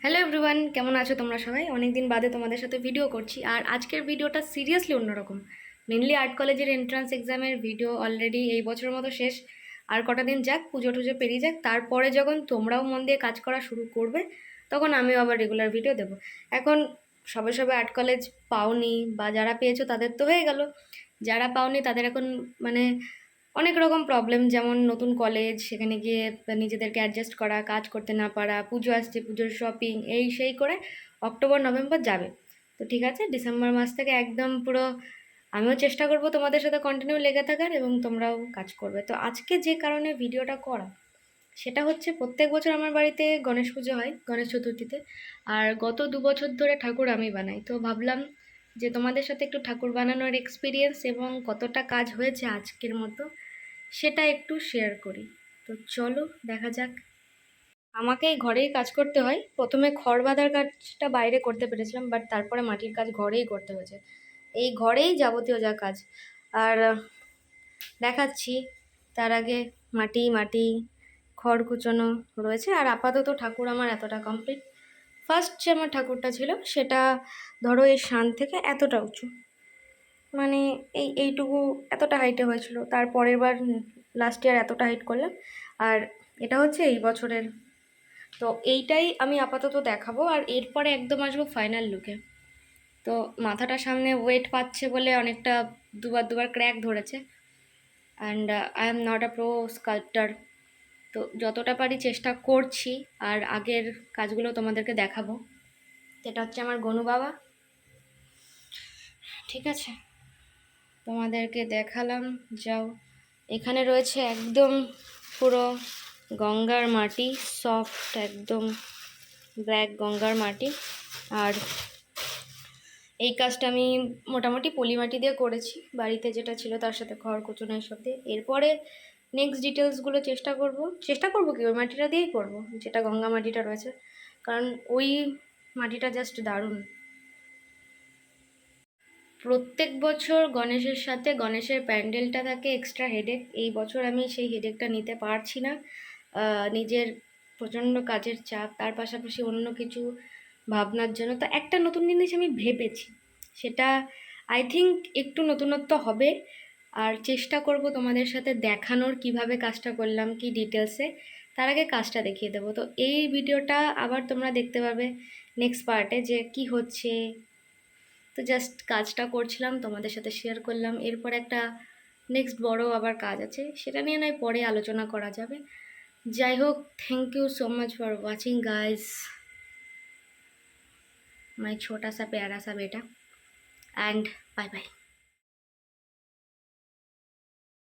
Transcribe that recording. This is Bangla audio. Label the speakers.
Speaker 1: হ্যালো এভরিওয়ান, কেমন আছো তোমরা সবাই? অনেক দিন বাদে তোমাদের সাথে ভিডিও করছি। আর আজকের ভিডিওটা সিরিয়াসলি অন্যরকম। মেনলি আর্ট কলেজের এন্ট্রান্স এক্সামের ভিডিও অলরেডি এই বছরের মতো শেষ। আর কটা দিন যাক, পুজো টুজো পেরিয়ে যাক, তারপরে যখন তোমরাও মন দিয়ে কাজ করা শুরু করবে তখন আমিও আবার রেগুলার ভিডিও দেবো। এখন সবে সবে আর্ট কলেজ পাওনি বা যারা পেয়েছো তাদের তো হয়ে গেল, যারা পাওনি তাদের এখন মানে অনেক রকম প্রবলেম, যেমন নতুন কলেজ, সেখানে গিয়ে নিজেদেরকে অ্যাডজাস্ট করা, কাজ করতে না পারা, পুজো আসছে, পুজোর শপিং, এই সেই করে অক্টোবর নভেম্বর যাবে। তো ঠিক আছে, ডিসেম্বর মাস থেকে একদম পুরো আমিও চেষ্টা করব তোমাদের সাথে কন্টিনিউ লেগে থাকার, এবং তোমরাও কাজ করবে। তো আজকে যে কারণে ভিডিওটা করা সেটা হচ্ছে, প্রত্যেক বছর আমার বাড়িতে গণেশ পুজো হয় গণেশ চতুর্থীতে। আর গত 2 বছর ধরে ঠাকুর আমি বানাই, তো ভাবলাম যে তোমাদের সাথে একটু ঠাকুর বানানোর এক্সপিরিয়েন্স এবং কতটা কাজ হয়েছে আজকের মতো সেটা একটু শেয়ার করি। তো চলো দেখা যাক। আমাকে এই ঘরেই কাজ করতে হয়। প্রথমে খড় বাঁধার কাজটা বাইরে করতে পেরেছিলাম, বাট তারপরে মাটির কাজ ঘরেই করতে হয়েছে। এই ঘরেই যাবতীয় যা কাজ। আর দেখাচ্ছি, তার আগে মাটি মাটি খড় কুচোনো রয়েছে। আর আপাতত ঠাকুর আমার এতটা কমপ্লিট। ফার্স্ট যে আমার ঠাকুরটা ছিল সেটা ধরো এই শান থেকে এতটা উঁচু, মানে এইটুকু এতটা হাইটে হয়েছিল। তারপরের বার লাস্ট ইয়ার এতটা হাইট করলাম। আর এটা হচ্ছে এই বছরের। তো এইটাই আমি আপাতত দেখাবো, আর এরপরে একদম আসবো ফাইনাল লুকে। তো মাথাটা সামনে ওয়েট পাচ্ছে বলে অনেকটা দুবার দুবার ক্র্যাক ধরেছে। And I am not a pro sculptor, তো যতটা পারি চেষ্টা করছি। আর আগের কাজগুলো তোমাদেরকে দেখাবো। এটা হচ্ছে আমার গনু বাবা, ঠিক আছে, তোমাদেরকে দেখালাম। যাও, এখানে রয়েছে একদম পুরো গঙ্গার মাটি, সফট একদম ব্ল্যাক গঙ্গার মাটি। আর এই কাজটা আমি মোটামুটি পলি মাটি দিয়ে করেছি, বাড়িতে যেটা ছিল তার সাথে খড় কুচনো এসব দিয়ে। এরপরে নেক্সট ডিটেলসগুলো চেষ্টা করবো কি ওই মাটিটা দিয়েই করবো, যেটা গঙ্গা মাটিটা রয়েছে, কারণ ওই মাটিটা জাস্ট দারুণ। প্রত্যেক বছর গণেশের সাথে গণেশের প্যান্ডেলটা থাকে এক্সট্রা হেডেক। এই বছর আমি সেই হেডেকটা নিতে পারছি না, নিজের প্রচণ্ড কাজের চাপ, তার পাশাপাশি অন্য কিছু ভাবনার জন্য। তো একটা নতুন জিনিস আমি ভেবেছি, সেটা আই থিঙ্ক একটু নতুনত্ব হবে। আর চেষ্টা করব তোমাদের সাথে দেখানোর কিভাবে কাজটা করলাম, কি ডিটেলসে। তার আগে কাজটা দেখিয়ে দেবো। তো এই ভিডিওটা আবার তোমরা দেখতে পাবে নেক্সট পার্টে, যে কি হচ্ছে। তো জাস্ট কাজটা করছিলাম, তোমাদের সাথে শেয়ার করলাম। এরপর একটা নেক্সট বড় আবার কাজ আছে, সেটা নিয়ে নয় পরে আলোচনা করা যাবে। যাই হোক, thank you so much for watching guys, my छोटा सा प्यारा सा बेटा, एंड बाय बाय।